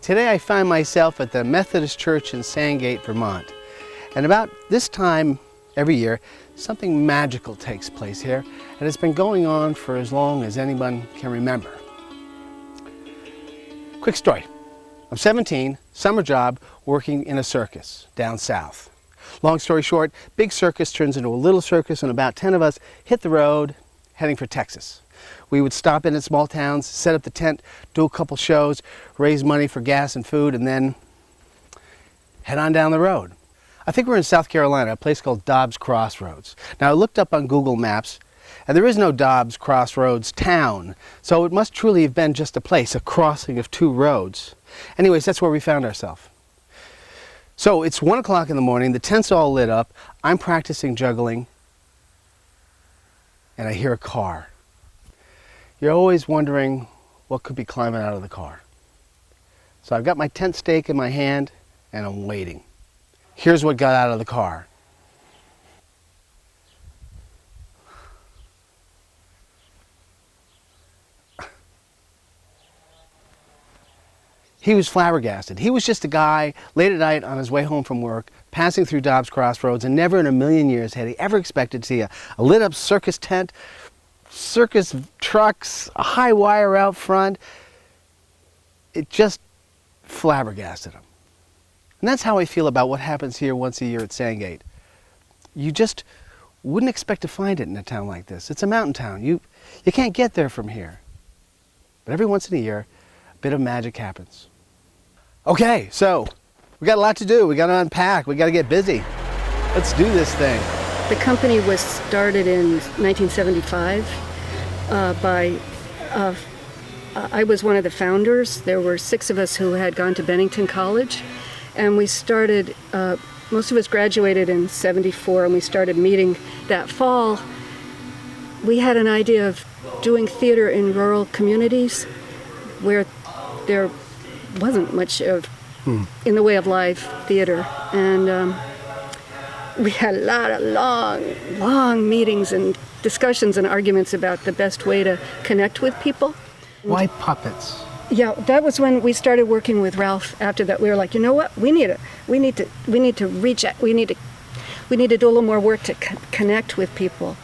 Today I find myself at the Methodist Church in Sandgate, Vermont. And about this time every year, something magical takes place here, and it's been going on for as long as anyone can remember. Quick story. I'm 17, summer job, working in a circus down south. Long story short, big circus turns into a little circus, and about 10 of us hit the road heading for Texas. We would stop in small towns, set up the tent, do a couple shows, raise money for gas and food, and then head on down the road. I think we're in South Carolina, a place called Dobbs Crossroads. Now I looked up on Google Maps, and there is no Dobbs Crossroads town, so it must truly have been just a place, a crossing of two roads. Anyways, that's where we found ourselves. So it's 1 o'clock in the morning, the tent's all lit up, I'm practicing juggling, and I hear a car. You're always wondering what could be climbing out of the car. So I've got my tent stake in my hand and I'm waiting. Here's what got out of the car. He was flabbergasted. He was just a guy late at night on his way home from work, passing through Dobbs Crossroads, and never in a million years had he ever expected to see a lit up circus tent, circus trucks, a high wire out front. It just flabbergasted him. And that's how I feel about what happens here once a year at Sandgate. You just wouldn't expect to find it in a town like this. It's a mountain town. You can't get there from here. But every once in a year, a bit of magic happens. Okay, so we got a lot to do. We got to unpack. We got to get busy. Let's do this thing. The company was started in 1975 I was one of the founders. There were 6 of us who had gone to Bennington College, and we started, most of us graduated in 74, and we started meeting that fall. We had an idea of doing theater in rural communities where there wasn't much of in the way of live theater, and we had a lot of long meetings and discussions and arguments about the best way to connect with people. Why puppets? Yeah, that was when we started working with Ralph. After that, we were like, you know what? We need to reach out. We need to do a little more work to connect with people.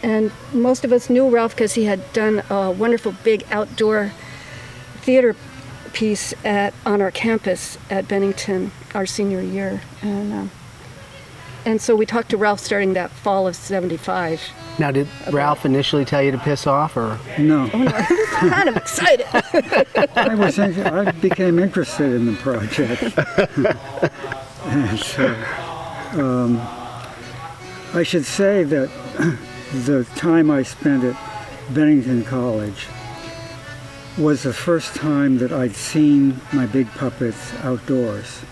And most of us knew Ralph because he had done a wonderful big outdoor theater piece on our campus at Bennington our senior year, and so we talked to Ralph starting that fall of '75. Now, did Ralph initially tell you to piss off, or? No. Oh, no, I'm kind of excited. I became interested in the project. And so, I should say that the time I spent at Bennington College was the first time that I'd seen my big puppets outdoors.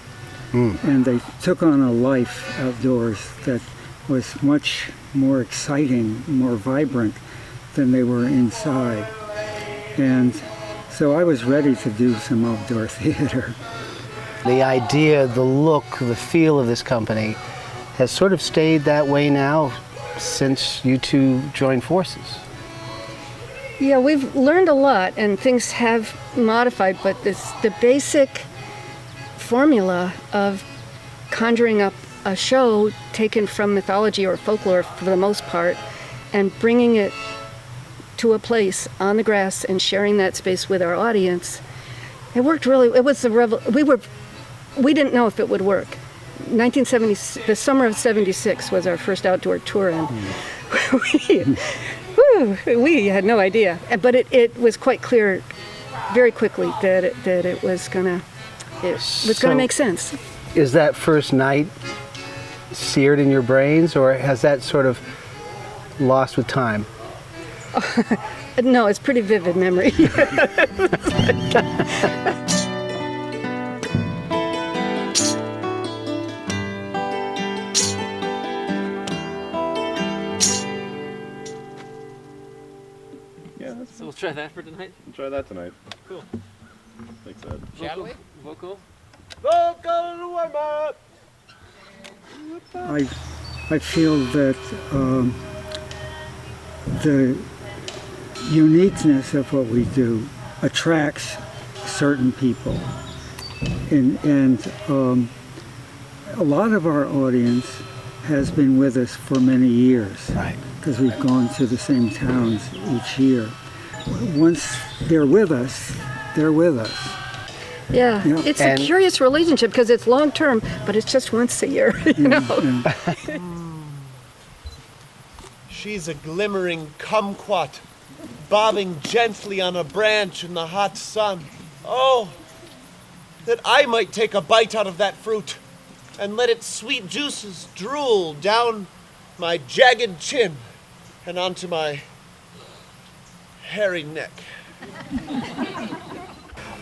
And they took on a life outdoors that was much more exciting, more vibrant than they were inside. And so I was ready to do some outdoor theater. The idea, the look, the feel of this company has sort of stayed that way now since you two joined forces. Yeah, we've learned a lot and things have modified, but the basic formula of conjuring up a show taken from mythology or folklore for the most part and bringing it to a place on the grass and sharing that space with our audience, it worked really. It was we didn't know if it would work. 1970, the summer of '76 was our first outdoor tour, and we had no idea. But it was quite clear very quickly that it was gonna make sense. Is that first night seared in your brains, or has that sort of lost with time? No, it's pretty vivid memory. So we'll try that for tonight? We'll try that tonight. Cool. Thanks, Ed. Shall we? Vocal? I feel that the uniqueness of what we do attracts certain people. And a lot of our audience has been with us for many years. Right. Because we've gone to the same towns each year. Once they're with us, they're with us. Yeah, Yeah. it's And- a curious relationship because it's long term, but it's just once a year, you know. She's a glimmering kumquat, bobbing gently on a branch in the hot sun. Oh, that I might take a bite out of that fruit and let its sweet juices drool down my jagged chin and onto my hairy neck.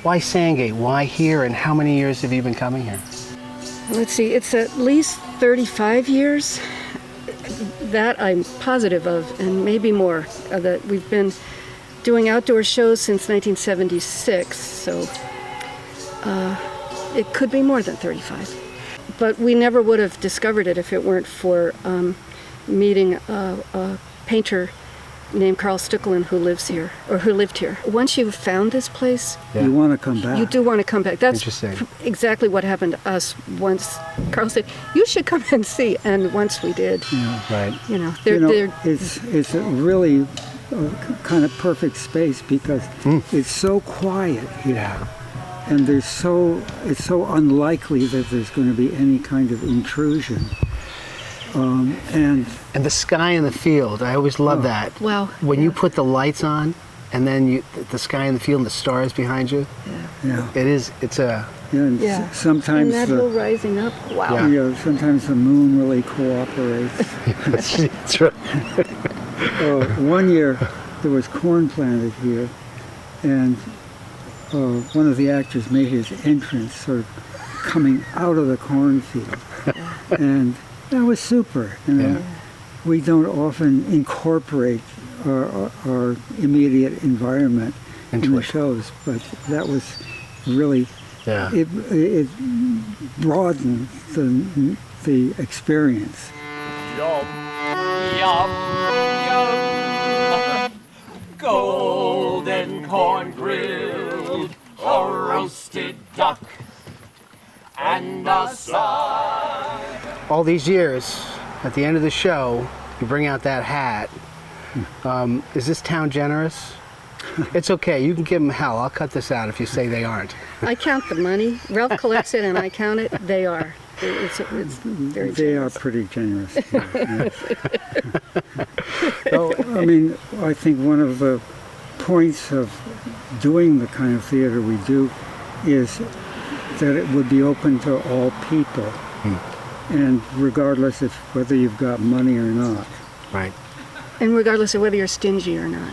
Why Sandgate? Why here? And how many years have you been coming here? Let's see, it's at least 35 years. That I'm positive of, and maybe more. That we've been doing outdoor shows since 1976, so it could be more than 35. But we never would have discovered it if it weren't for meeting a painter named Carl Stuckelin who lives here, or who lived here. Once you've found this place, Yeah. You want to come back. you do want to come back. That's Interesting. exactly what happened to us once Carl said, you should come and see. And once we did, Right. you know, It's a really kind of perfect space because it's so quiet here. Yeah. And it's so unlikely that there's going to be any kind of intrusion. And And the sky in the field, I always love that. Wow. When you put the lights on, and then the sky in the field and the stars behind you, yeah, it's a, and Yeah. sometimes and that hill rising up. Wow. Yeah. sometimes the moon really cooperates. it's right. One year there was corn planted here, and one of the actors made his entrance sort of coming out of the cornfield, and that was super. You know? Yeah. We don't often incorporate our immediate environment Into in the it. shows, but that was really Yeah. it broadened the experience. Yum, yum, yum. Golden corn grilled, a roasted duck, and a side. All these years, at the end of the show, you bring out that hat. Is this town generous? It's okay. You can give them hell. I'll cut this out if you say they aren't. I count the money. Ralph collects it and I count it. They are. It's very They are generous. pretty generous. Yeah. So, I mean, I think one of the points of doing the kind of theater we do is that it would be open to all people, and regardless of whether you've got money or not. Right. And regardless of whether you're stingy or not.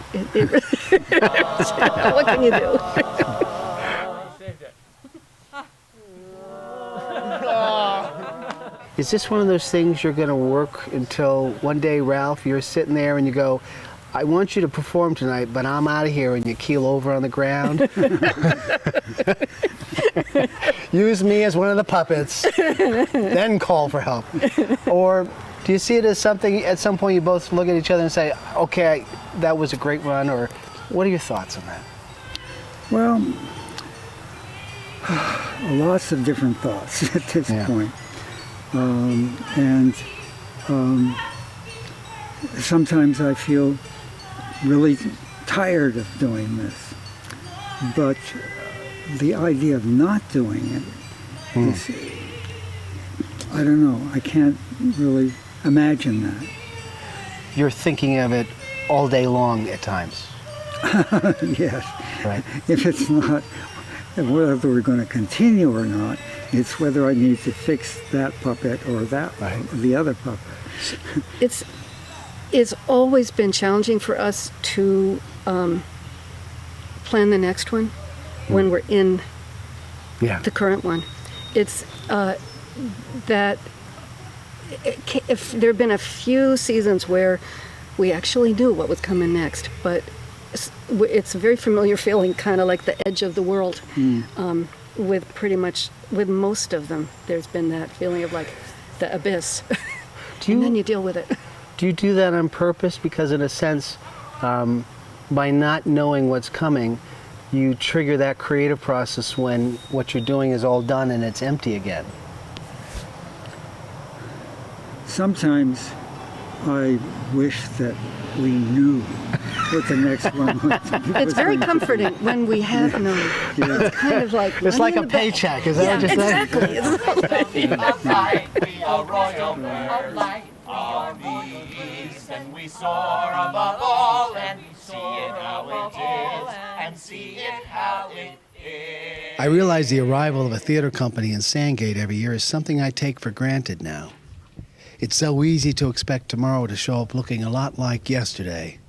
What can you do? Saved it. Is this one of those things you're going to work until one day, Ralph, you're sitting there and you go, I want you to perform tonight, but I'm out of here, and you keel over on the ground? Use me as one of the puppets, then call for help. Or do you see it as something, at some point you both look at each other and say, okay, that was a great run, or what are your thoughts on that? Well, lots of different thoughts at this point. Sometimes I feel really tired of doing this. But the idea of not doing it is, I don't know, I can't really imagine that. You're thinking of it all day long at times. Yes. Right. If it's not whether we're going to continue or not, it's whether I need to fix that puppet or that Right. the other puppet. It's always been challenging for us to plan the next one when we're in Yeah. the current one. It's that if there have been a few seasons where we actually knew what was coming next, but it's a very familiar feeling, kind of like the edge of the world. With most of them, there's been that feeling of like the abyss. And then you deal with it. Do you do that on purpose? Because in a sense, by not knowing what's coming, you trigger that creative process when what you're doing is all done and it's empty again? Sometimes I wish that we knew what the next one was. It's very comforting when we have known. It's kind of like It's money like in a the bank. paycheck, is that what you're saying? Exactly. Of light, we are royal birds of the east, and we soar above all and see it how it is, and see it how it is. I realize the arrival of a theater company in Sandgate every year is something I take for granted now. It's so easy to expect tomorrow to show up looking a lot like yesterday.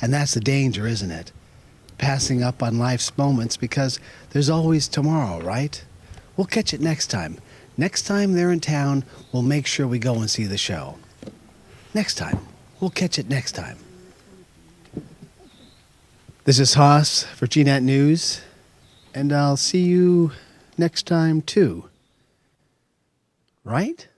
And that's the danger, isn't it? Passing up on life's moments because there's always tomorrow, right? We'll catch it next time. Next time they're in town, we'll make sure we go and see the show. Next time. We'll catch it next time. This is Haas for GNet News, and I'll see you next time too. Right?